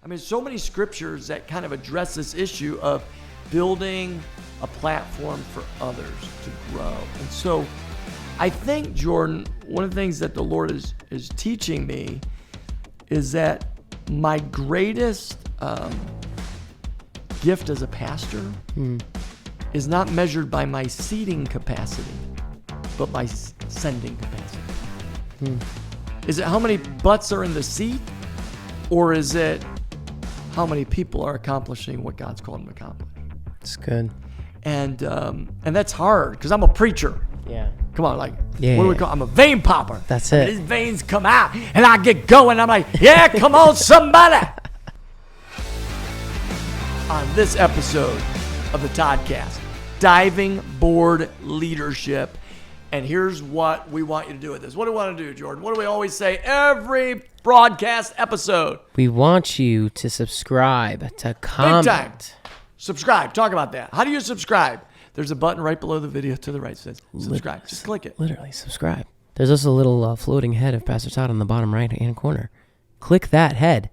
I mean, so many scriptures that kind of address this issue of building a platform for others to grow. And so I think, Jordan, one of the things that the Lord is teaching me is that my greatest gift as a pastor is not measured by my seating capacity, but my sending capacity. Is it how many butts are in the seat, or is it how many people are accomplishing what God's called them to accomplish? It's good. And that's hard because I'm a preacher. Yeah. Come on, like, what Yeah, do we yeah. call? I'm a vein popper. That's I it. mean, these veins come out, and I get going. I'm like, yeah, come on, somebody. On this episode of the Toddcast, Diving Board Leadership. And here's what we want you to do with this. What do we want to do, Jordan? What do we always say every broadcast episode? We want you to subscribe, to comment. Big time. Subscribe. Talk about that. How do you subscribe? There's a button right below the video to the right that says subscribe. Just click it. Literally, subscribe. There's also a little floating head of Pastor Todd on the bottom right-hand corner. Click that head,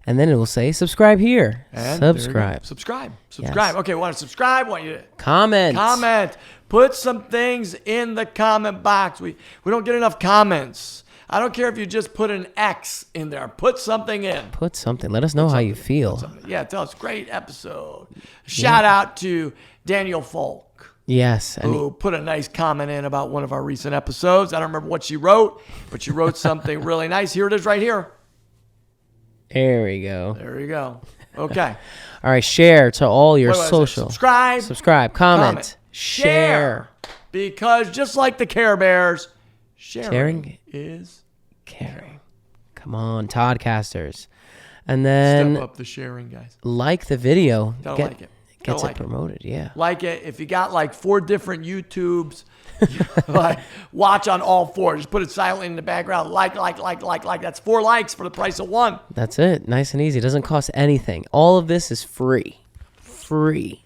and then it will say subscribe here. And subscribe. Subscribe. Yes. Okay, we want to subscribe. Want you to Comment. Put some things in the comment box. We don't get enough comments. I don't care if you just put an X in there. Put something in. Put something. Let us know how you feel. Yeah, tell us. Great episode. Shout out to Daniel Folk, Yes. who put a nice comment in about one of our recent episodes. I don't remember what she wrote, but she wrote something really nice. Here it is right here. There we go. There you go. Okay. All right, share to all your social. Subscribe. Comment. Share. Because just like the Care Bears, sharing is Caring. Come on, Toddcasters. And then step up the sharing, guys. like the video. Don't like it. Gets Don't it promoted, yeah. Like it. If you got like 4 different YouTubes, like watch on all 4. Just put it silently in the background. Like. That's 4 likes for the price of 1. That's it. Nice and easy. It doesn't cost anything. All of this is free. Free.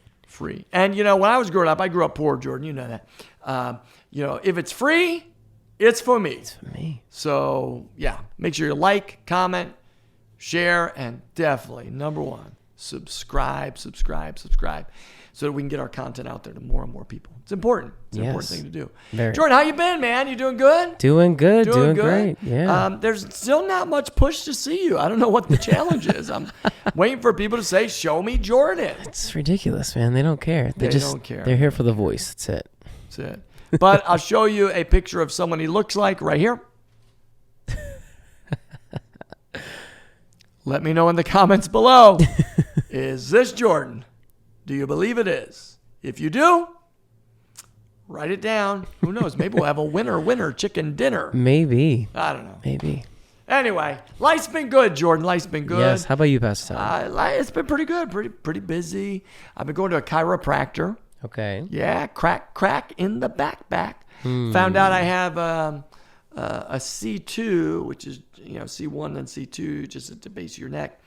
And you know, when I was growing up, I grew up poor, Jordan. You know that. If it's free, it's for me. It's for me. So yeah, make sure you like, comment, share, and definitely number 1, subscribe, so that we can get our content out there to more and more people. It's important. It's an important thing to do. Very. Jordan, how you been, man? You doing good? Doing good. Doing great. Yeah. There's still not much push to see you. I don't know what the challenge is. I'm waiting for people to say, show me Jordan. It's ridiculous, man. They don't care. They don't care. They're here for the voice. That's it. That's it. But I'll show you a picture of someone he looks like right here. Let me know in the comments below. Is this Jordan? Do you believe it is? If you do, write it down. Who knows? Maybe we'll have a winner chicken dinner. Maybe. I don't know. Maybe. Anyway, life's been good, Jordan. Life's been good. Yes. How about you, Pastor Todd? It's been pretty good. Pretty busy. I've been going to a chiropractor. Okay. Yeah, crack in the back. Found out I have a C2, which is C1 and C2, just at the base of your neck,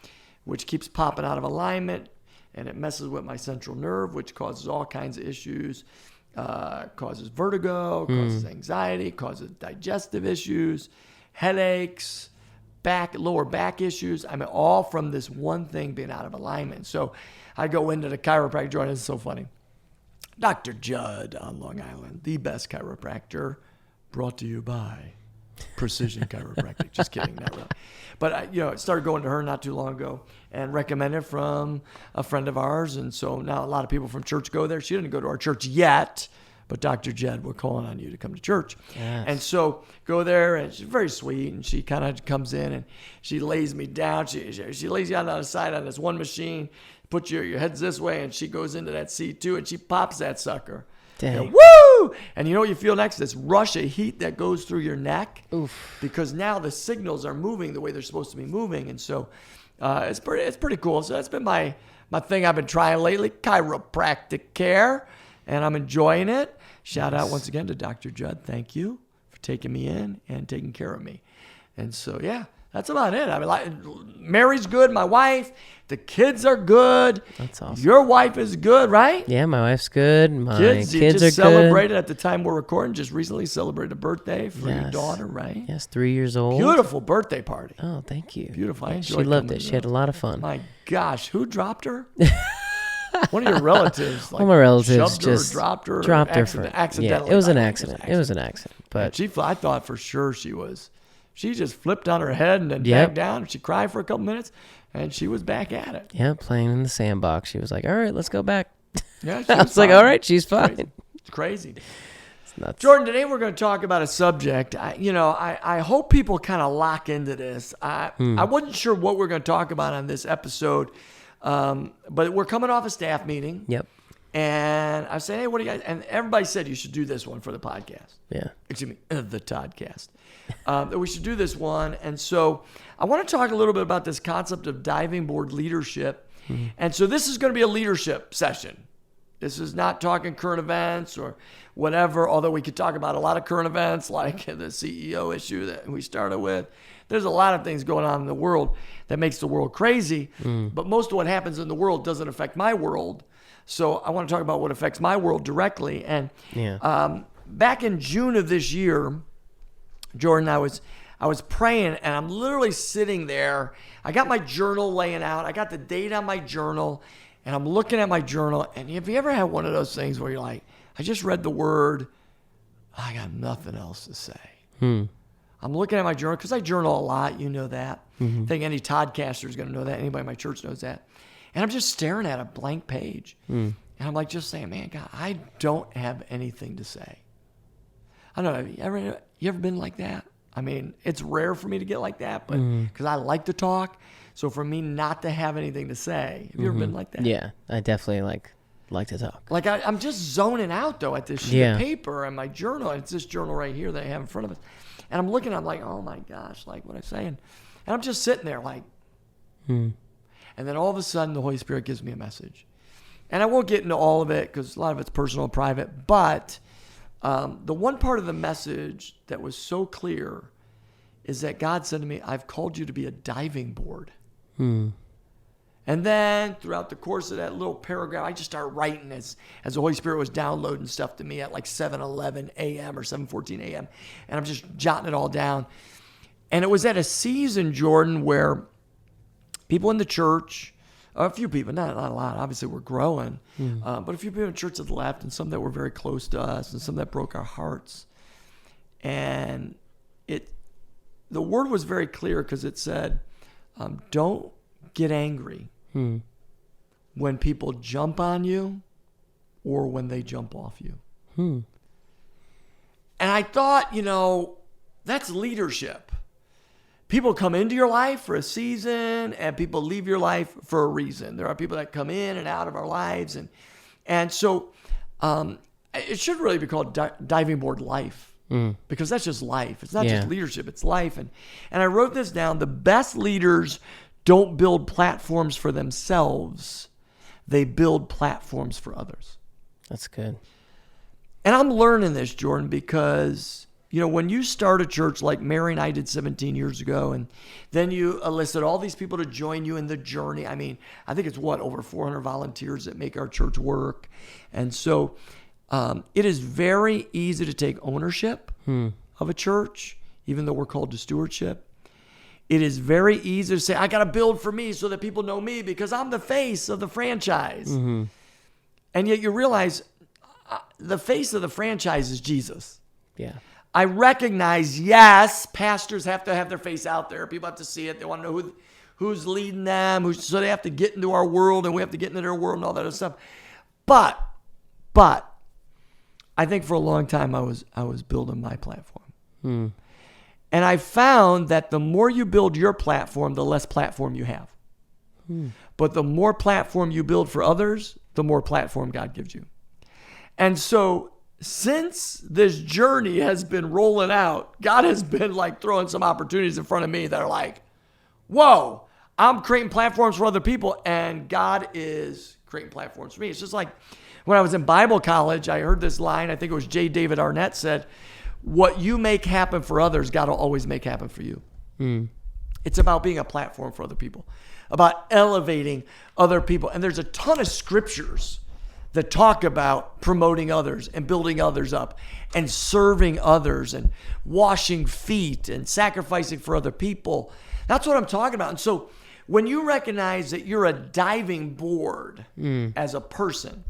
which keeps popping out of alignment, and it messes with my central nerve, which causes all kinds of issues. Causes vertigo, causes anxiety, causes digestive issues, headaches, lower back issues. I mean, all from this one thing being out of alignment. So I go into the chiropractor joint. It's so funny. Dr. Judd on Long Island, the best chiropractor, brought to you by Precision Chiropractic. Just kidding, not really. But I started going to her not too long ago and recommended from a friend of ours. And so now a lot of people from church go there. She didn't go to our church yet, but Dr. Jed, we're calling on you to come to church. Yes. And so go there, and she's very sweet. And she kind of comes in and she lays me down. She lays you out on the side on this one machine. Put your heads this way, and she goes into that C2 and she pops that sucker. Dang. And woo! And you know what you feel next? This rush of heat that goes through your neck. Oof. Because now the signals are moving the way they're supposed to be moving. And so it's pretty cool. So that's been my thing I've been trying lately, chiropractic care. And I'm enjoying it. Shout out once again to Dr. Judd. Thank you for taking me in and taking care of me. And so, yeah, That's about it. I mean, like, Mary's good. My wife, the kids are good. That's awesome. Your wife is good, right? Yeah, my wife's good. My Kids, you kids just are good. celebrated at the time we're recording. Just recently celebrated a birthday for your Yes. daughter, right? Yes, 3 years old. Beautiful birthday party. Oh, thank you. Beautiful. I Yeah, she enjoyed loved coming it. to She had a those. lot of fun. My gosh, who dropped her? One of your relatives. All my relatives shoved her or just dropped her. Yeah, Accidentally. it was an by the way. accident. It was an accident. But I thought for sure she just flipped on her head and then Yep. back down. She cried for a couple minutes, and she was back at it. yeah, playing in the sandbox. She was like, "All right, let's go back." Yeah, she I was like, fine. "All right, she's fine." It's crazy. It's nuts. Jordan, today we're going to talk about a subject. I hope people kind of lock into this. I wasn't sure what we're going to talk about on this episode, but we're coming off a staff meeting. Yep. And I said, hey, what do you guys? And everybody said you should do this one for the podcast. Yeah. Excuse me, the Toddcast. That we should do this one. And so I want to talk a little bit about this concept of diving board leadership. And so this is going to be a leadership session. This is not talking current events or whatever, although we could talk about a lot of current events like the CEO issue that we started with. There's a lot of things going on in the world that makes the world crazy, but most of what happens in the world doesn't affect my world. So I want to talk about what affects my world directly. And back in June of this year, Jordan, I was praying, and I'm literally sitting there. I got my journal laying out. I got the date on my journal, and I'm looking at my journal. And have you ever had one of those things where you're like, I just read the word, I got nothing else to say. I'm looking at my journal because I journal a lot. You know that. I think any Toddcaster is going to know that. Anybody in my church knows that. And I'm just staring at a blank page. And I'm like just saying, man, God, I don't have anything to say. I don't know. You ever been like that? I mean, it's rare for me to get like that, but because I like to talk. So for me not to have anything to say, have you ever been like that? Yeah, I definitely like to talk. Like I'm just zoning out though at this sheet of paper and my journal. And it's this journal right here that I have in front of us. And I'm looking, I'm like, oh my gosh, like what I'm saying. And I'm just sitting there like, And then all of a sudden the Holy Spirit gives me a message. And I won't get into all of it because a lot of it's personal and private. But the one part of the message that was so clear is that God said to me, I've called you to be a diving board. And then throughout the course of that little paragraph, I just started writing as the Holy Spirit was downloading stuff to me at like 7:11 a.m. or 7:14 a.m. And I'm just jotting it all down. And it was at a season, Jordan, where people in the church, a few people, not a lot, obviously we're growing, but a few people in the church had left and some that were very close to us and some that broke our hearts. And the word was very clear because it said, don't get angry when people jump on you or when they jump off you. And I thought, that's leadership. People come into your life for a season and people leave your life for a reason. There are people that come in and out of our lives. And so it should really be called diving board life because that's just life. It's not just leadership, it's life. And I wrote this down. The best leaders don't build platforms for themselves. They build platforms for others. That's good. And I'm learning this, Jordan, because when you start a church like Mary and I did 17 years ago, and then you enlisted all these people to join you in the journey. I mean, I think it's over 400 volunteers that make our church work. And so it is very easy to take ownership of a church, even though we're called to stewardship. It is very easy to say, I got to build for me so that people know me because I'm the face of the franchise. And yet you realize the face of the franchise is Jesus. Yeah. I recognize, yes, pastors have to have their face out there. People have to see it. They want to know who's leading them. So they have to get into our world and we have to get into their world and all that other stuff. But I think for a long time I was building my platform. And I found that the more you build your platform, the less platform you have. But the more platform you build for others, the more platform God gives you. And so since this journey has been rolling out, God has been like throwing some opportunities in front of me that are like, whoa, I'm creating platforms for other people and God is creating platforms for me. It's just like when I was in Bible college, I heard this line, I think it was J. David Arnett said, what you make happen for others, God will always make happen for you. It's about being a platform for other people, about elevating other people. And there's a ton of scriptures that talk about promoting others and building others up and serving others and washing feet and sacrificing for other people. That's what I'm talking about. And so when you recognize that you're a diving board as a person,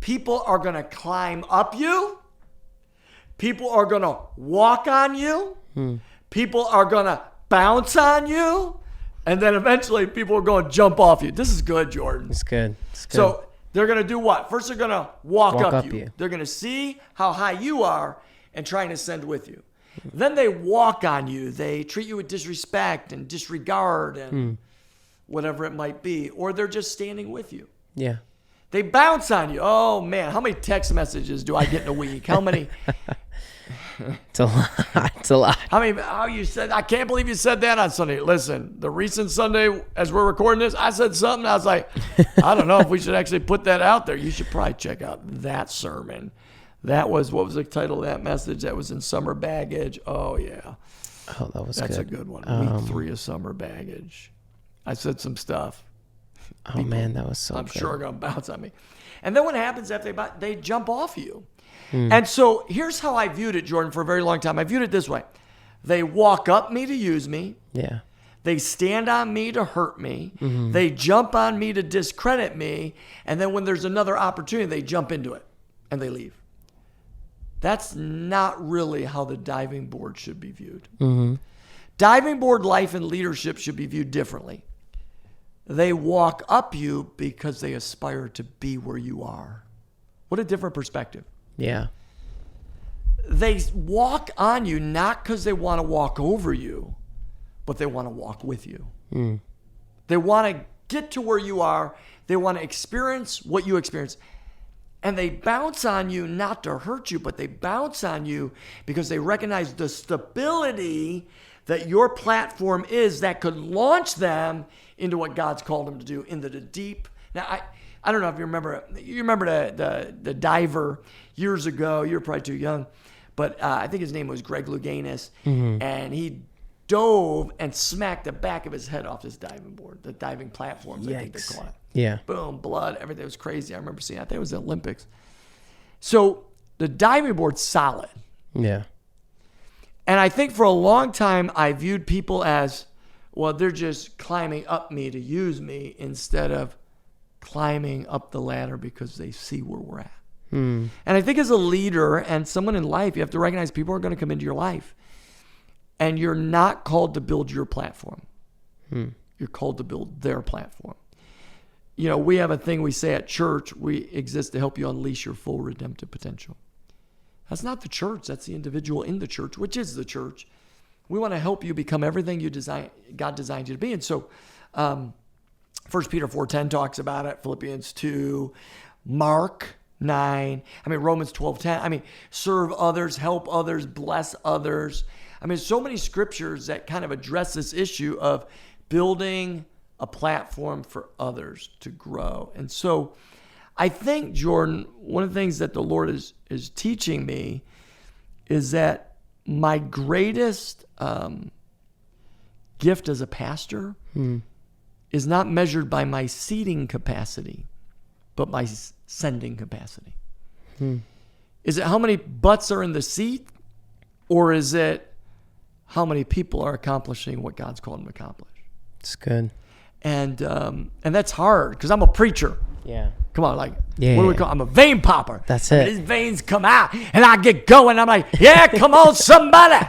people are going to climb up you. People are going to walk on you. People are going to bounce on you. And then eventually people are going to jump off you. This is good, Jordan. It's good. It's good. So they're going to do what? First, they're going to walk up you. They're going to see how high you are and try and ascend with you. Then they walk on you. They treat you with disrespect and disregard and whatever it might be. Or they're just standing with you. Yeah. They bounce on you. Oh, man. How many text messages do I get in a week? How many? It's a lot. It's a lot. You said, I can't believe you said that on Sunday. Listen, the recent Sunday, as we're recording this, I said something. I was like, I don't know if we should actually put that out there. You should probably check out that sermon. That was, what was the title of that message? That was in Summer Baggage. Oh, yeah. Oh, That's a good one. Week 3 of Summer Baggage. I said some stuff. Oh, man, that was so I'm good. sure are going to bounce on me. And then what happens after they jump off you? And so here's how I viewed it, Jordan, for a very long time. I viewed it this way. They walk up me to use me. Yeah. They stand on me to hurt me. They jump on me to discredit me. And then when there's another opportunity, they jump into it and they leave. That's not really how the diving board should be viewed. Diving board life and leadership should be viewed differently. They walk up you because they aspire to be where you are. What a different perspective. Yeah. They walk on you not because they want to walk over you, but they want to walk with you. They want to get to where you are. They want to experience what you experience. And they bounce on you not to hurt you, but they bounce on you because they recognize the stability that your platform is that could launch them into what God's called them to do, into the deep. Now, I don't know if you remember the diver years ago. You're probably too young, but I think his name was Greg Louganis, and he dove and smacked the back of his head off this diving board, the diving platforms, I think they call it. Yeah. Boom, blood, everything was crazy. I remember seeing it. I think it was the Olympics. So the diving board's solid. Yeah. And I think for a long time, I viewed people as, well, they're just climbing up me to use me instead of climbing up the ladder because they see where we're at. And I think as a leader and someone in life, you have to recognize people are going to come into your life. And you're not called to build your platform. You're called to build their platform. You know, we have a thing we say at church, we exist to help you unleash your full redemptive potential. That's not the church. That's the individual in the church, which is the church. We want to help you become everything God designed you to be. And so 1 Peter 4:10 talks about it, Philippians 2, Mark 9, Romans 12:10. Serve others, help others, bless others. So many scriptures that kind of address this issue of building a platform for others to grow. And so I think, Jordan, one of the things that the Lord is teaching me is that my greatest gift as a pastor is not measured by my seating capacity, but my sending capacity. Is it how many butts are in the seat, or is it how many people are accomplishing what God's called them to accomplish? It's good. And that's hard because I'm a preacher. Yeah. Come on, what do we call? I'm a vein popper. That's it. These veins come out, and I get going. I'm like, yeah, come on, somebody.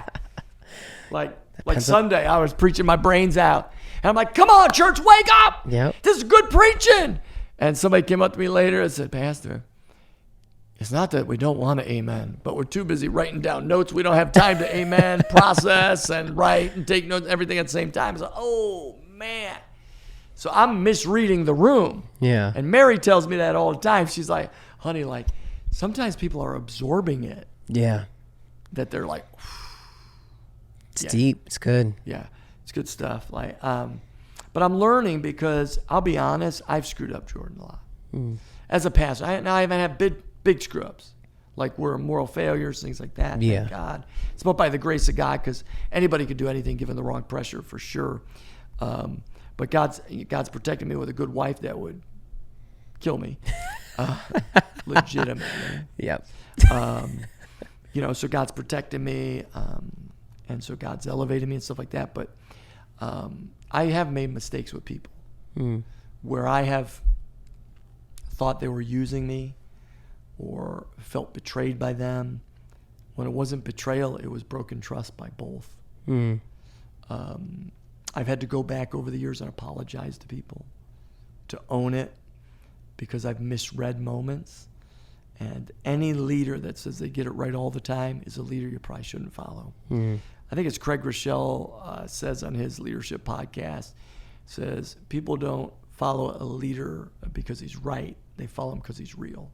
Like Sunday, I was preaching my brains out, and I'm like, come on, church, wake up. Yep. This is good preaching. And somebody came up to me later and said, Pastor, it's not that we don't want to amen, but we're too busy writing down notes. We don't have time to amen, process, and write and take notes, everything at the same time. It's like, oh, man. So I'm misreading the room. Yeah. And Mary tells me that all the time. She's like, honey, sometimes people are absorbing it. Yeah. That they're like, it's deep. It's good. Yeah. It's good stuff. But I'm learning because I'll be honest, I've screwed up, Jordan, a lot. As a pastor. I haven't had big screw ups. like we're moral failures, things like that. Yeah. Thank God. It's about by the grace of God, because anybody could do anything given the wrong pressure, for sure. But God's protected me with a good wife that would kill me, legitimately. Yep. So God's protected me, and so God's elevated me and stuff like that. But I have made mistakes with people where I have thought they were using me or felt betrayed by them. When it wasn't betrayal, it was broken trust by both. I've had to go back over the years and apologize to people, to own it, because I've misread moments. And any leader that says they get it right all the time is a leader you probably shouldn't follow. I think it's Craig Rochelle says on his leadership podcast, says people don't follow a leader because he's right. They follow him because he's real.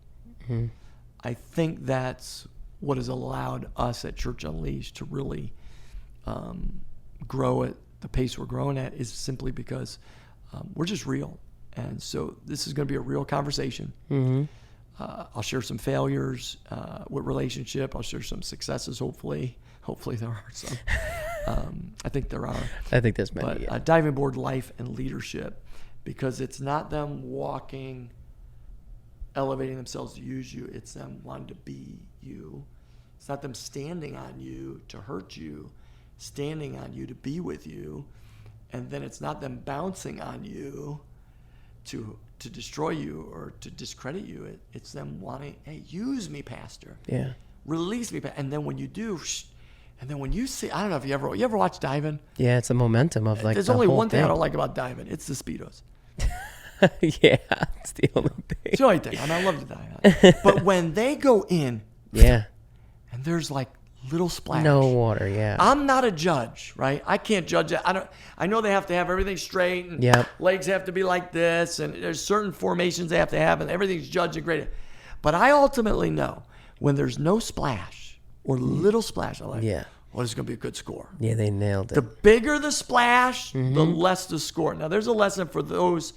I think that's what has allowed us at Church Unleashed to really grow at the pace we're growing at, is simply because we're just real. And so this is going to be a real conversation. I'll share some failures with relationship. I'll share some successes, hopefully. Hopefully there are some. I think there are. I think there's many. But Yeah. diving board life and leadership, because it's not them walking, elevating themselves to use you. It's them wanting to be you. It's not them standing on you to hurt you, standing on you to be with you. And then it's not them bouncing on you to destroy you or to discredit you. It's them wanting, hey, use me, pastor. Yeah. Release me. And then when you do, and then when you see, I don't know if you ever watch diving. Yeah, it's a momentum of like. There's the only whole one thing I don't like about diving. It's the Speedos. Yeah, it's the only thing. It's the only thing. I love to dive. But when they go in, Yeah. and there's like little splash. No water. Yeah. I'm not a judge, right? I can't judge it. I know they have to have everything straight, and Yep. legs have to be like this, and there's certain formations they have to have, and everything's judged and graded. But I ultimately know when there's no splash or little splash, I'm like, Yeah. well, it's going to be a good score. Yeah, they nailed it. The bigger the splash, the less the score. Now, there's a lesson for those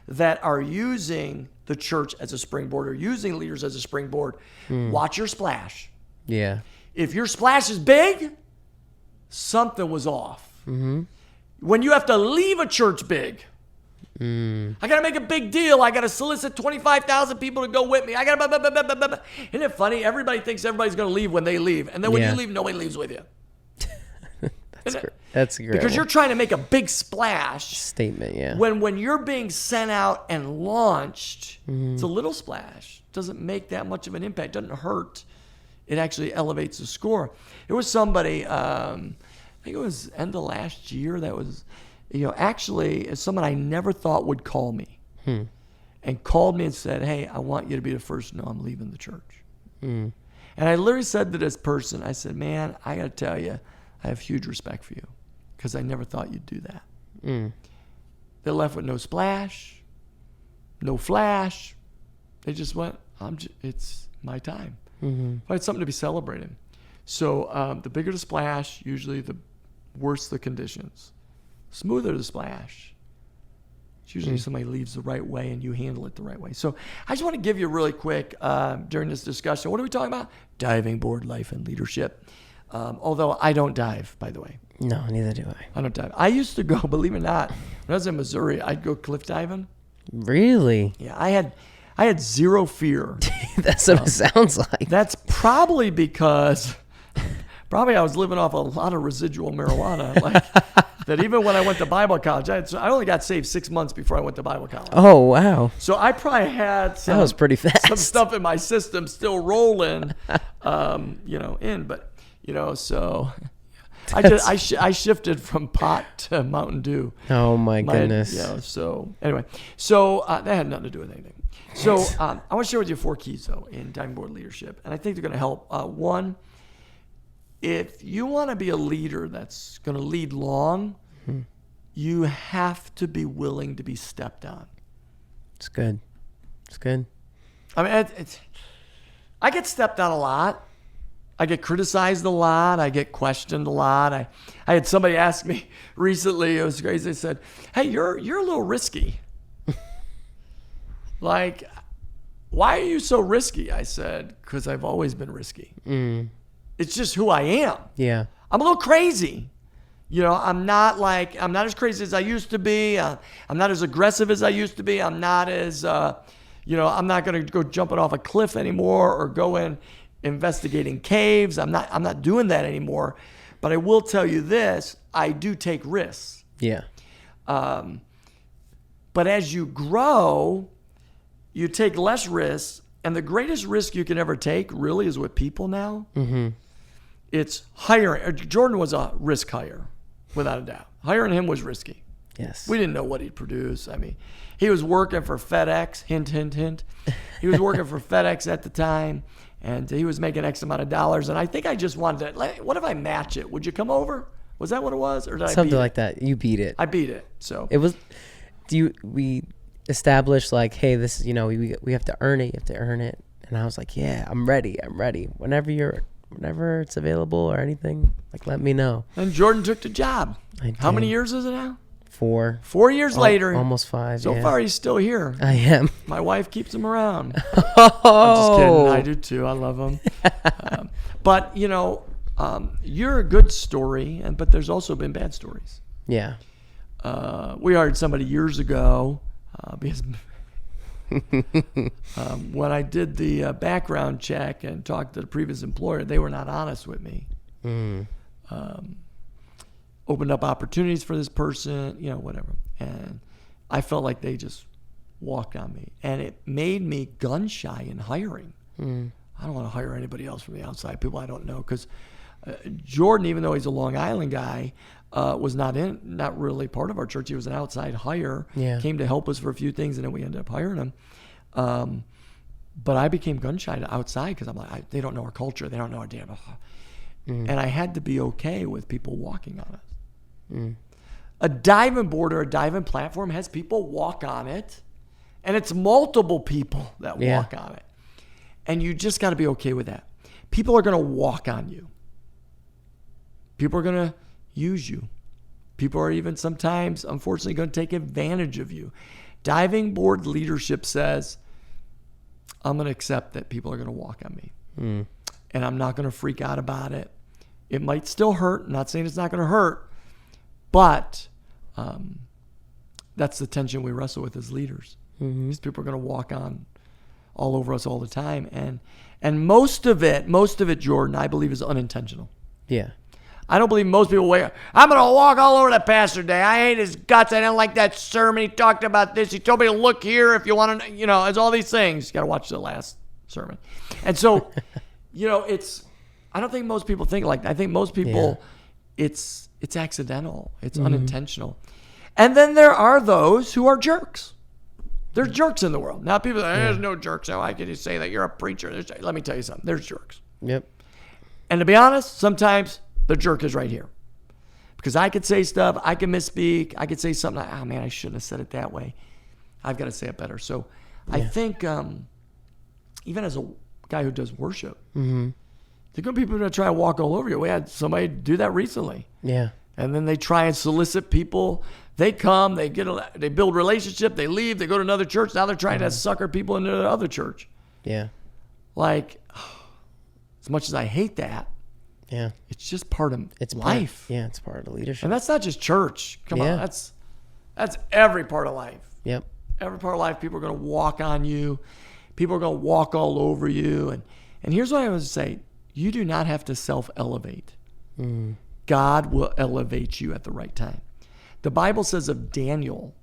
that are using the church as a springboard or using leaders as a springboard. Watch your splash. Yeah. If your splash is big, something was off. When you have to leave a church big, I got to make a big deal. I got to solicit 25,000 people to go with me. I got to. Isn't it funny? Everybody thinks everybody's going to leave when they leave. And then when Yeah. you leave, nobody leaves with you. That's a great Because one. you're trying to make a big splash. Statement. Yeah. When you're being sent out and launched, it's a little splash. Doesn't make that much of an impact. Doesn't hurt. It actually elevates the score. There was somebody, I think it was end of last year, that was, actually someone I never thought would call me, and called me and said, hey, I want you to be the first to know I'm leaving the church. And I literally said to this person, I said, man, I got to tell you, I have huge respect for you, because I never thought you'd do that. They left with no splash, no flash. They just went, it's my time. But it's something to be celebrated. So the bigger the splash, usually the worse the conditions. Smoother the splash, it's usually somebody leaves the right way and you handle it the right way. So I just want to give you really quick, during this discussion, what are we talking about? Diving board life and leadership. Although I don't dive, by the way. No, neither do I. I don't dive. I used to go, believe it or not, when I was in Missouri, I'd go cliff diving. Really? Yeah, I had zero fear. That's what it sounds like. That's probably because I was living off a lot of residual marijuana. Like that, even when I went to Bible college, I only got saved 6 months before I went to Bible college. Oh, wow. So I probably had That was pretty fast. some stuff in my system still rolling, so I shifted from pot to Mountain Dew. Oh, my goodness. So anyway, that had nothing to do with anything. So I want to share with you 4 keys, though, in diving board leadership. And I think they're going to help. One, if you want to be a leader that's going to lead long, you have to be willing to be stepped on. It's good. It's good. I mean, I get stepped on a lot. I get criticized a lot. I get questioned a lot. I had somebody ask me recently, it was crazy, they said, hey, you're a little risky. Like, why are you so risky? I said, because I've always been risky. It's just who I am. Yeah. I'm a little crazy. I'm not as crazy as I used to be. I'm not as aggressive as I used to be. I'm not as, I'm not going to go jumping off a cliff anymore or go in investigating caves. I'm not doing that anymore. But I will tell you this, I do take risks. Yeah. But as you grow, you take less risks. And the greatest risk you can ever take really is with people now. Mm-hmm. It's hiring. Jordan was a risk hire, without a doubt. Hiring him was risky. Yes. We didn't know what he'd produce. I mean, he was working for FedEx. Hint, hint, hint. He was working for FedEx at the time, and he was making X amount of dollars. And I think I just wanted to, what if I match it? Would you come over? Was that what it was? Or did I beat it? Something like that. You beat it. I beat it. So it was, we established like, hey, this is, we have to earn it. You have to earn it. And I was like, yeah, I'm ready. Whenever it's available or anything, like, let me know. And Jordan took the job. How many years is it now? 4. 4 years later. Almost 5. So far, he's still here. I am. My wife keeps him around. Oh. I'm just kidding. I do too. I love him. But, you're a good story, but there's also been bad stories. Yeah. We hired somebody years ago because when I did the background check and talked to the previous employer, they were not honest with me. Opened up opportunities for this person, whatever. And I felt like they just walked on me. And it made me gun shy in hiring. I don't want to hire anybody else from the outside, people I don't know. Because Jordan, even though he's a Long Island guy, was not really part of our church. He was an outside hire. Yeah. Came to help us for a few things, and then we ended up hiring him. But I became gun shy outside because I'm like, they don't know our culture. They don't know our damn. And I had to be okay with people walking on us. A diving board or a diving platform has people walk on it, and it's multiple people that walk on it. And you just got to be okay with that. People are going to walk on you. People are going to use you. People are even sometimes, unfortunately, going to take advantage of you. Diving board leadership says, I'm going to accept that people are going to walk on me. And I'm not going to freak out about it. It might still hurt. I'm not saying it's not going to hurt. But that's the tension we wrestle with as leaders. These people are going to walk on all over us all the time. And most of it, Jordan, I believe is unintentional. Yeah. I don't believe most people wake up, I'm going to walk all over the pastor today. I hate his guts. I didn't like that sermon. He talked about this. He told me to look here if you want to, it's all these things. You got to watch the last sermon. And so, I don't think most people think like that. I think most people, it's accidental. It's unintentional. And then there are those who are jerks. There's jerks in the world. Now people say, there's no jerks. How can you say that you're a preacher? Let me tell you something. There's jerks. Yep. And to be honest, sometimes the jerk is right here. Because I could say stuff. I can misspeak. I could say something like, oh man, I shouldn't have said it that way. I've got to say it better. So I think even as a guy who does worship, there are going to be people that try to walk all over you. We had somebody do that recently. Yeah. And then they try and solicit people. They come, they build relationship, they leave, they go to another church. Now they're trying to sucker people into the other church. Yeah. Like, as much as I hate that, it's just part of life. It's part of the leadership. And that's not just church. Come on, that's every part of life. Yep. Every part of life, people are going to walk on you. People are going to walk all over you. And here's what I was to say. You do not have to self-elevate. God will elevate you at the right time. The Bible says of Daniel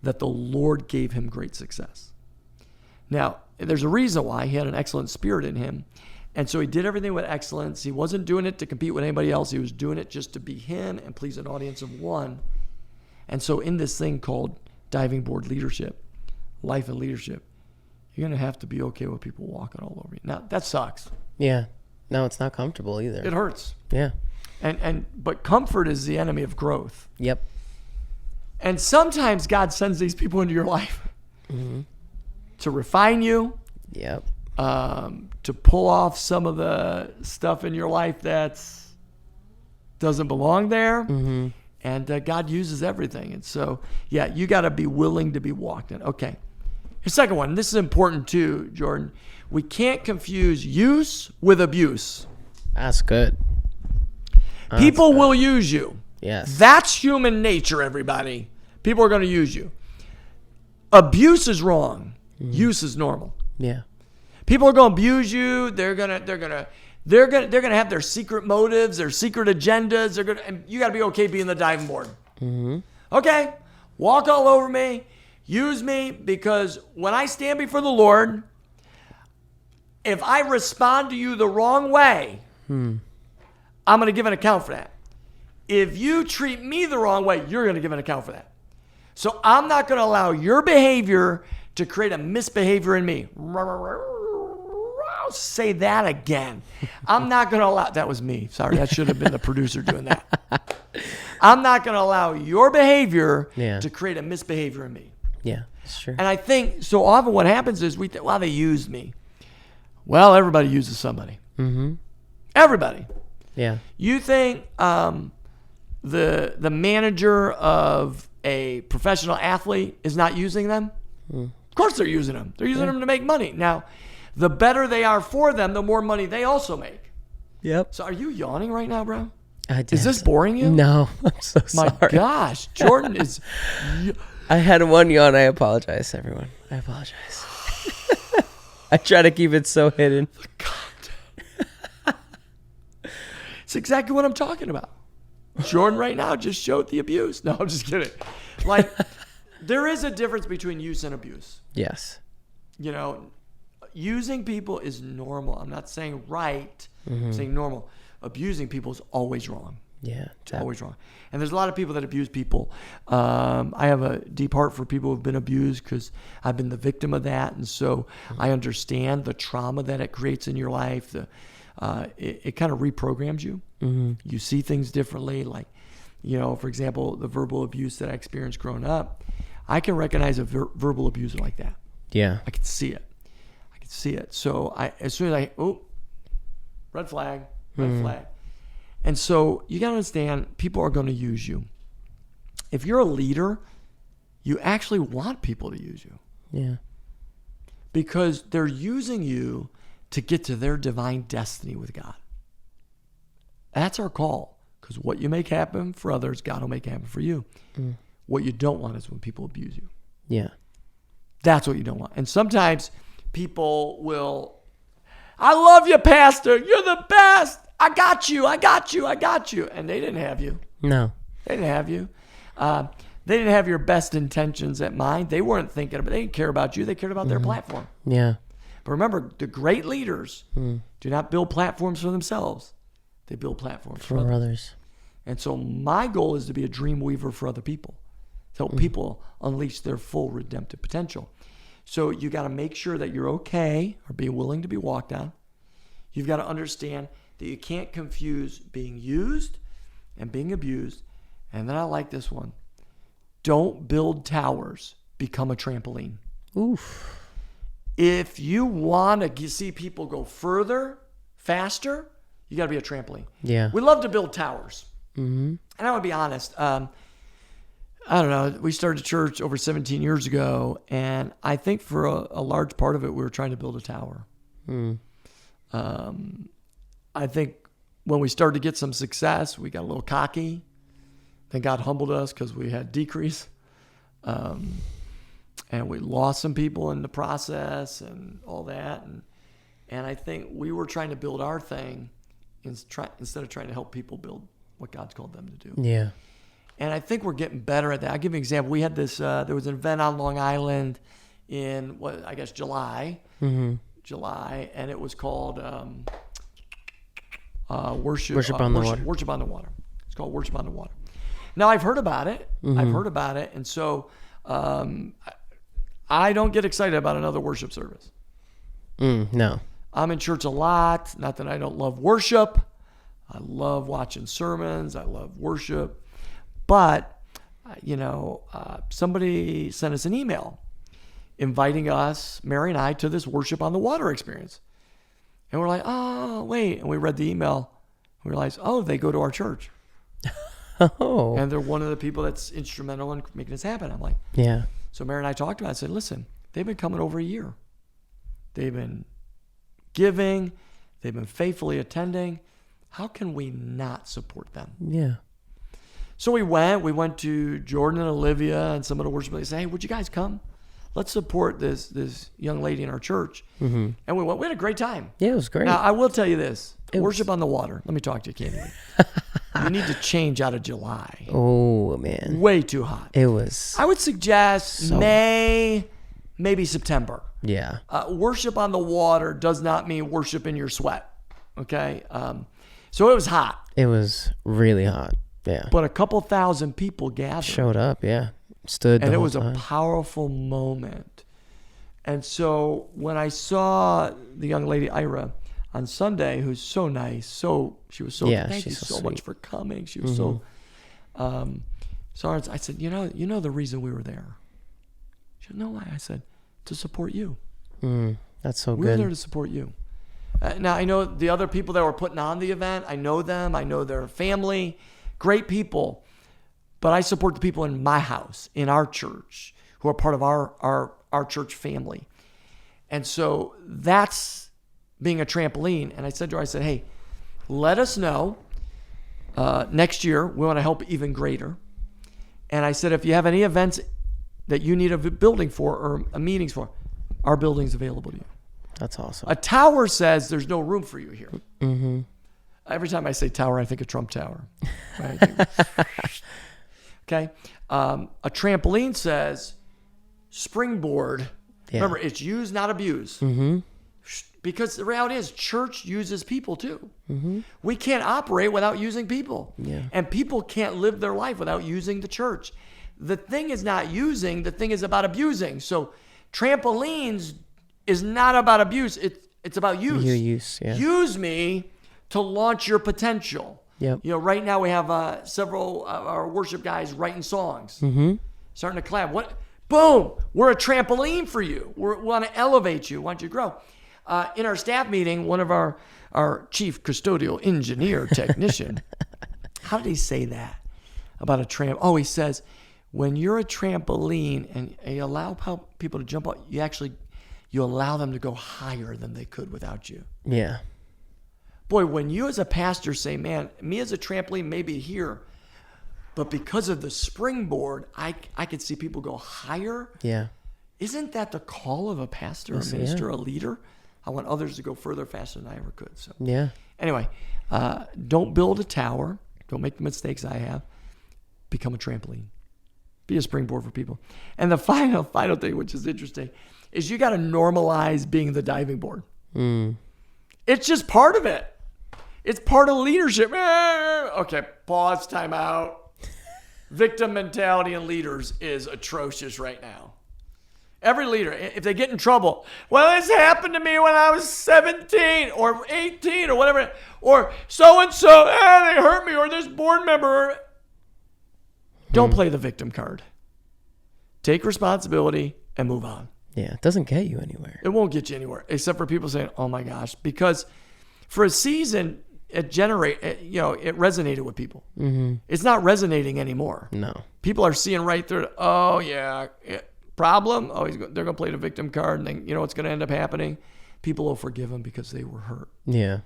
that the Lord gave him great success. Now, there's a reason why. He had an excellent spirit in him. And so he did everything with excellence. He wasn't doing it to compete with anybody else. He was doing it just to be him and please an audience of one. And so in this thing called diving board leadership, life and leadership, you're going to have to be okay with people walking all over you. Now, that sucks. Yeah. No, it's not comfortable either. It hurts. Yeah. But comfort is the enemy of growth. Yep. And sometimes God sends these people into your life to refine you. Yep. To pull off some of the stuff in your life that doesn't belong there. And God uses everything. And so, you got to be willing to be walked in. Okay. The second one, this is important too, Jordan. We can't confuse use with abuse. That's good. People will use you. Yes. That's human nature, everybody. People are going to use you. Abuse is wrong. Use is normal. Yeah. People are going to abuse you. They're going to have their secret motives, their secret agendas. And you got to be okay being the diving board. Okay. Walk all over me. Use me, because when I stand before the Lord, if I respond to you the wrong way, I'm going to give an account for that. If you treat me the wrong way, you're going to give an account for that. So I'm not going to allow your behavior to create a misbehavior in me. I'll say that again. I'm not going to allow, that was me. Sorry, that should have been the producer doing that. I'm not going to allow your behavior to create a misbehavior in me. Yeah, that's true. And I think so often what happens is we think, well, they used me. Well, everybody uses somebody. Everybody. Yeah. You think the manager of a professional athlete is not using them? Of course they're using them. They're using them to make money. Now, the better they are for them, the more money they also make. Yep. So are you yawning right now, bro? I did. Is this boring you? No, I'm so My sorry. gosh, Jordan is... I had one yawn. I apologize, everyone. I apologize. I try to keep it so hidden. God. It's exactly what I'm talking about. Jordan right now just showed the abuse. No, I'm just kidding. Like, there is a difference between use and abuse. Yes. You know, using people is normal. I'm not saying right. I'm saying normal. Abusing people is always wrong. Yeah. It's always wrong. And there's a lot of people that abuse people. I have a deep heart for people who've been abused because I've been the victim of that. And so I understand the trauma that it creates in your life. It kind of reprograms you. You see things differently. Like, you know, for example, the verbal abuse that I experienced growing up, I can recognize a verbal abuser like that. Yeah. I can see it. So as soon as red flag. And so you got to understand, people are going to use you. If you're a leader, you actually want people to use you. Yeah. Because they're using you to get to their divine destiny with God. That's our call. Because what you make happen for others, God will make happen for you. What you don't want is when people abuse you. Yeah. That's what you don't want. And sometimes people will, I love you, Pastor. You're the best. I got you. And they didn't have you. No. They didn't have you. They didn't have your best intentions at mind. They weren't thinking about it. They didn't care about you. They cared about their platform. Yeah. But remember, the great leaders do not build platforms for themselves. They build platforms for others. And so my goal is to be a dream weaver for other people. To help people unleash their full redemptive potential. So you got to make sure that you're okay or be willing to be walked on. You've got to understand that you can't confuse being used and being abused. And then I like this one. Don't build towers. Become a trampoline. Oof. If you want to see people go further, faster, you got to be a trampoline. Yeah. We love to build towers. And I would be honest. I don't know. We started a church over 17 years ago. And I think for a large part of it, we were trying to build a tower. I think when we started to get some success, we got a little cocky. Then God humbled us because we had decrease. And we lost some people in the process and all that. And I think we were trying to build our thing instead of trying to help people build what God's called them to do. Yeah. And I think we're getting better at that. I'll give you an example. We had this, there was an event on Long Island in, July. July. And it was called Worship on the Water. Worship on the Water. It's called Worship on the Water. Now, I've heard about it. And so I don't get excited about another worship service. No. I'm in church a lot. Not that I don't love worship. I love watching sermons. I love worship. But, somebody sent us an email inviting us, Mary and I, to this Worship on the Water experience. And we're like, oh, wait. And we read the email. We realized, they go to our church. And they're one of the people that's instrumental in making this happen. I'm like, yeah. So Mary and I talked about it. I said, listen, they've been coming over a year. They've been giving. They've been faithfully attending. How can we not support them? Yeah. So we went to Jordan and Olivia and some of the worship leaders. Hey, would you guys come? Let's support this young lady in our church. Mm-hmm. And we went. We had a great time. Yeah, it was great. Now, I will tell you this. Worship on the water. Let me talk to you candidly. You need to change out of July. Oh, man. Way too hot. It was. I would suggest May, maybe September. Yeah. Worship on the water does not mean worship in your sweat. Okay? So it was hot. It was really hot. Yeah. But a couple thousand people gathered. Showed up, yeah. Stood the and it whole was time. A powerful moment. And so when I saw the young lady Ira on Sunday, who's so nice, she was so thank you so much for coming. She was so sorry. I said, you know the reason we were there. She said, no, why? I said, to support you. That's so We good. were there to support you. Now I know the other people that were putting on the event. I know them. I know their family. Great people. But I support the people in my house, in our church, who are part of our church family. And so that's being a trampoline. And I said to her, hey, let us know next year. We want to help even greater. And I said, if you have any events that you need a building for or meetings for, our building's available to you. That's awesome. A tower says there's no room for you here. Mm-hmm. Every time I say tower, I think of Trump Tower. Right? Okay. A trampoline says springboard. Yeah. Remember, it's use, not abuse. Mm-hmm. Because the reality is, church uses people too. Mm-hmm. We can't operate without using people. Yeah. And people can't live their life without using the church. The thing is not using, the thing is about abusing. So trampolines is not about abuse. It's about use. Use me to launch your potential. Yep. Right now we have several our worship guys writing songs, starting to collab. Boom! We're a trampoline for you. We want to elevate you. Want you to grow. In our staff meeting, one of our chief custodial engineer technician, how did he say that about a tramp? Oh, he says, when you're a trampoline and you allow people to jump out, you allow them to go higher than they could without you. Yeah. Boy, when you as a pastor say, man, me as a trampoline may be here, but because of the springboard, I can see people go higher. Yeah. Isn't that the call of a pastor, a minister, a leader? I want others to go further faster than I ever could. So yeah. Anyway, don't build a tower. Don't make the mistakes I have. Become a trampoline. Be a springboard for people. And the final thing, which is interesting, is you got to normalize being the diving board. It's just part of it. It's part of leadership. Okay, pause, time out. Victim mentality in leaders is atrocious right now. Every leader, if they get in trouble, well, this happened to me when I was 17 or 18 or whatever, or so-and-so, they hurt me, or this board member. Don't play the victim card. Take responsibility and move on. Yeah, it doesn't get you anywhere. It won't get you anywhere, except for people saying, oh my gosh, because for a season, it resonated with people. Mm-hmm. It's not resonating anymore. No. People are seeing right through it. Oh yeah, problem. Oh, they're going to play the victim card, and then what's going to end up happening? People will forgive them because they were hurt. Yeah.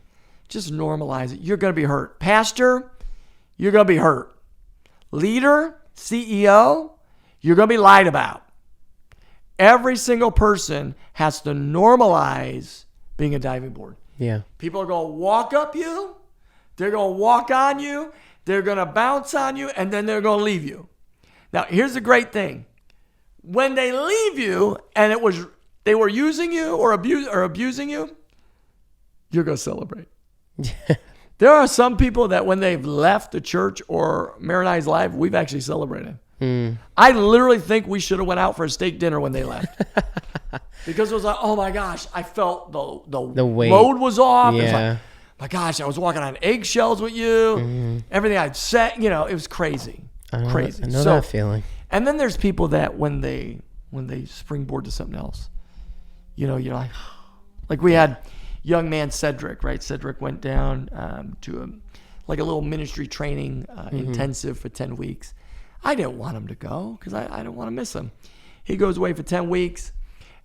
Just normalize it. You're going to be hurt. Pastor, you're going to be hurt. Leader, CEO, you're going to be lied about. Every single person has to normalize being a diving board. Yeah. People are going to walk up you. They're going to walk on you. They're going to bounce on you, and then they're going to leave you. Now, here's the great thing. When they leave you and they were using you or abusing you, you're going to celebrate. There are some people that when they've left the church or Marinized Live, we've actually celebrated. I literally think we should have went out for a steak dinner when they left. Because it was like, oh my gosh, I felt the weight. load was off. Yeah. It was like, my gosh, I was walking on eggshells with you. Everything I'd said, it was crazy. Crazy. I know that feeling. And then there's people that when they springboard to something else, you're like we had young man Cedric, right? Cedric went down to a little ministry training intensive for 10 weeks. I didn't want him to go because I didn't want to miss him. He goes away for 10 weeks,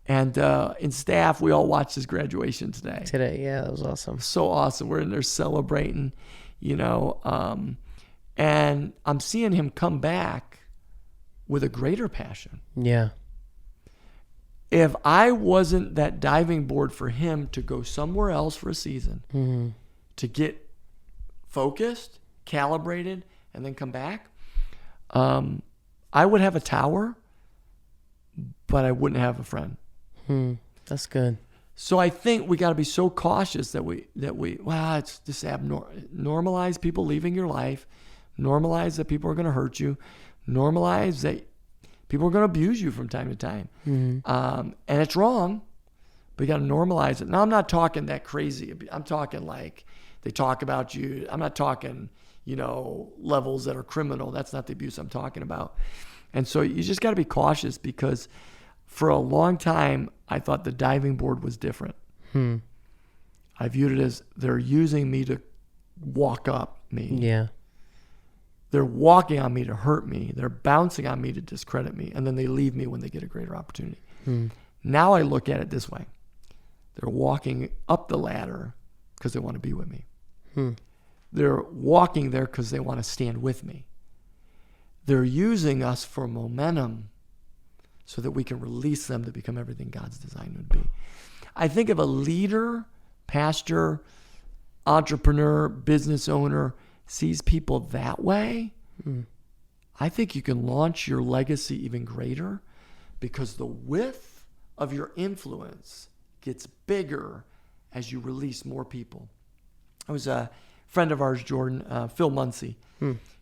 And in staff, we all watched his graduation today. Yeah, that was awesome. So awesome. We're in there celebrating, and I'm seeing him come back with a greater passion. Yeah. If I wasn't that diving board for him to go somewhere else for a season, to get focused, calibrated, and then come back, I would have a tower, but I wouldn't have a friend. That's good. So I think we got to be so cautious that it's just normalize people leaving your life, normalize that people are going to hurt you, normalize that people are going to abuse you from time to time. And it's wrong, but you got to normalize it. Now, I'm not talking that crazy. I'm talking like they talk about you. I'm not talking, levels that are criminal. That's not the abuse I'm talking about. And so you just got to be cautious, because for a long time, I thought the diving board was different. I viewed it as they're using me to walk up me. Yeah. They're walking on me to hurt me. They're bouncing on me to discredit me. And then they leave me when they get a greater opportunity. Now I look at it this way. They're walking up the ladder because they want to be with me. They're walking there because they want to stand with me. They're using us for momentum so that we can release them to become everything God's designed them to be. I think if a leader, pastor, entrepreneur, business owner sees people that way, I think you can launch your legacy even greater, because the width of your influence gets bigger as you release more people. I was a friend of ours, Jordan, Phil Muncie.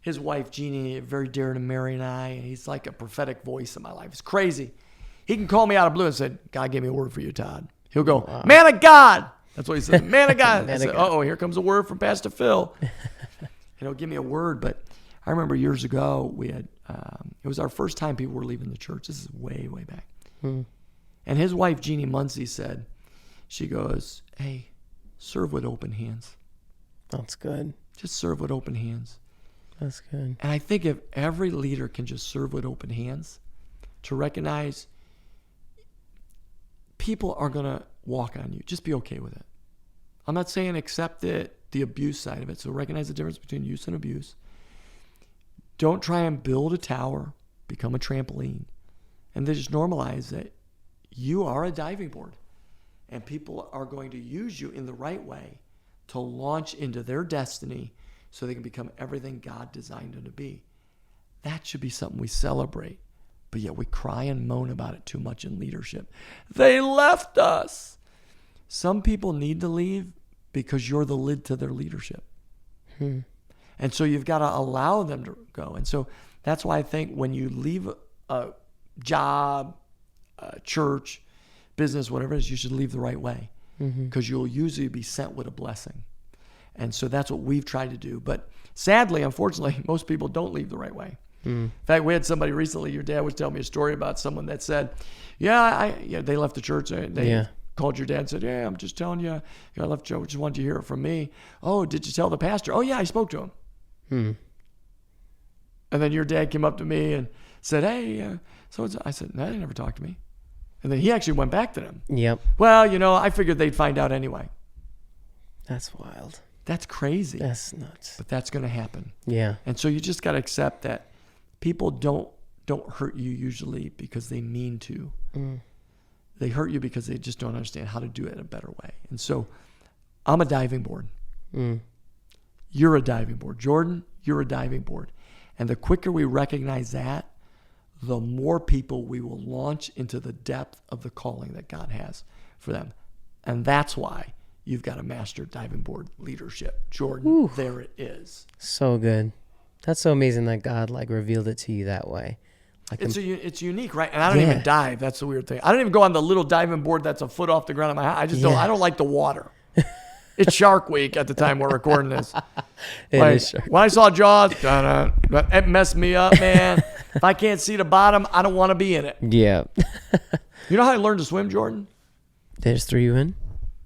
His wife, Jeannie, very dear to Mary and I. He's like a prophetic voice in my life. It's crazy. He can call me out of blue and say, God gave me a word for you, Todd. He'll go, man of God. That's what he said, man of God. I said, here comes a word from Pastor Phil. And he'll give me a word. But I remember years ago, we had, it was our first time people were leaving the church. This is way, way back. And his wife, Jeannie Muncie, said, she goes, hey, serve with open hands. That's good. Just serve with open hands. That's good. And I think if every leader can just serve with open hands, to recognize people are going to walk on you, just be okay with it. I'm not saying accept it, the abuse side of it. So recognize the difference between use and abuse. Don't try and build a tower, become a trampoline, and then just normalize that you are a diving board, and people are going to use you in the right way to launch into their destiny so they can become everything God designed them to be. That should be something we celebrate, but yet we cry and moan about it too much in leadership. They left us. Some people need to leave because you're the lid to their leadership. And so you've got to allow them to go. And so that's why I think when you leave a job, a church, business, whatever it is, you should leave the right way, because you'll usually be sent with a blessing. And so that's what we've tried to do. But sadly, unfortunately, most people don't leave the right way. In fact, we had somebody recently, your dad was telling me a story about someone that said, they left the church. They called your dad and said, I'm just telling you, I left Joe, just wanted you to hear it from me. Oh, did you tell the pastor? Oh, yeah, I spoke to him. And then your dad came up to me and said, hey, so I said, no, they never talked to me. And then he actually went back to them. Yep. Well, I figured they'd find out anyway. That's wild. That's crazy. That's nuts. But that's going to happen. Yeah. And so you just got to accept that people don't hurt you usually because they mean to. They hurt you because they just don't understand how to do it in a better way. And so I'm a diving board. You're a diving board. Jordan, you're a diving board. And the quicker we recognize that, the more people we will launch into the depth of the calling that God has for them. And that's why you've got to master diving board leadership. Jordan, there it is. So good. That's so amazing that God revealed it to you that way. It's unique, right? And I don't even dive. That's the weird thing. I don't even go on the little diving board that's a foot off the ground of my house. I don't like the water. It's Shark Week at the time we're recording this. When I saw Jaws, it messed me up, man. If I can't see the bottom, I don't want to be in it. Yeah. You know how I learned to swim, Jordan? They just threw you in?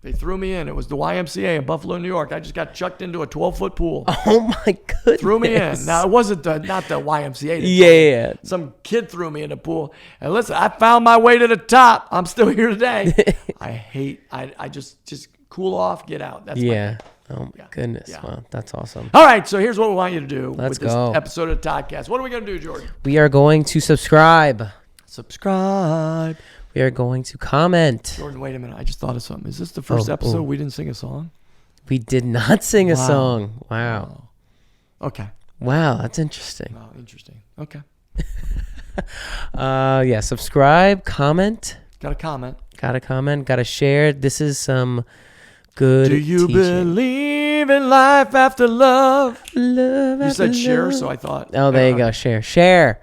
They threw me in. It was the YMCA in Buffalo, New York. I just got chucked into a 12-foot pool. Oh my goodness. Threw me in. Now, it wasn't not the YMCA. Yeah. Some kid threw me in the pool. And listen, I found my way to the top. I'm still here today. I just cool off, get out. That's Yeah. Oh my goodness. Yeah. Wow, that's awesome. All right, so here's what we want you to do Let's with go. this episode of the Toddcast. What are we going to do, Jordan? We are going to subscribe. Subscribe. We are going to comment. Jordan, wait a minute. I just thought of something. Is this the first episode we didn't sing a song? We did not sing a song. Wow. Okay. Wow, that's interesting. Wow, interesting. Okay. Yeah, subscribe, comment. Got a comment. Got to share. This is some good Do you teaching. believe in life after love? Love You after said share, love. so I thought. Oh, there you go. Share.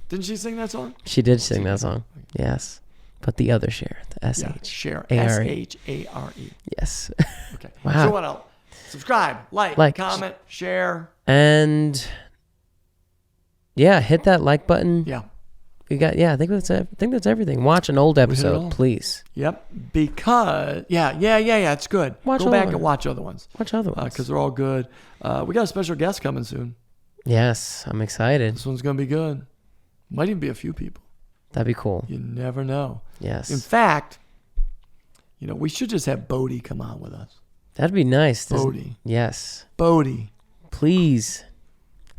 Didn't she sing that song? She did sing that song. Yes. But the other share, the S-H. Yeah, share. A-R-E. S-H-A-R-E. Yes. Okay. Wow. So what else? Subscribe, like, comment, share. And yeah, hit that like button. Yeah. We got I think that's everything. Watch an old hit it all. episode, please. Yep. Because it's good. Go back and watch other ones. Watch other ones. Because they're all good. We got a special guest coming soon. Yes, I'm excited. This one's gonna be good. Might even be a few people. That'd be cool. You never know. Yes. In fact, we should just have Bodie come on with us. That'd be nice. Bodie. Yes. Bodie. Please.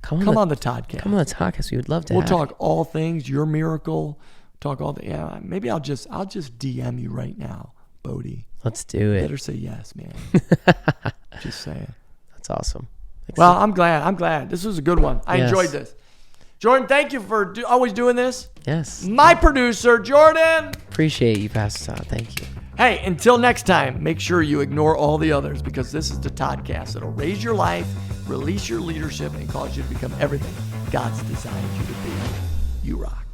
Come on the Toddcast. Come on the Toddcast. We would love to We'll have talk all things, your miracle. Talk all the maybe I'll just DM you right now, Bodie. Let's do it. Better say yes, man. Just saying. That's awesome. Well, I'm glad. This was a good one. I enjoyed this. Jordan, thank you for always doing this. Yes. My producer, Jordan. Appreciate you, Pastor Todd. Thank you. Hey, until next time, make sure you ignore all the others because this is the Toddcast. It'll raise your life, release your leadership, and cause you to become everything God's designed you to be. You rock.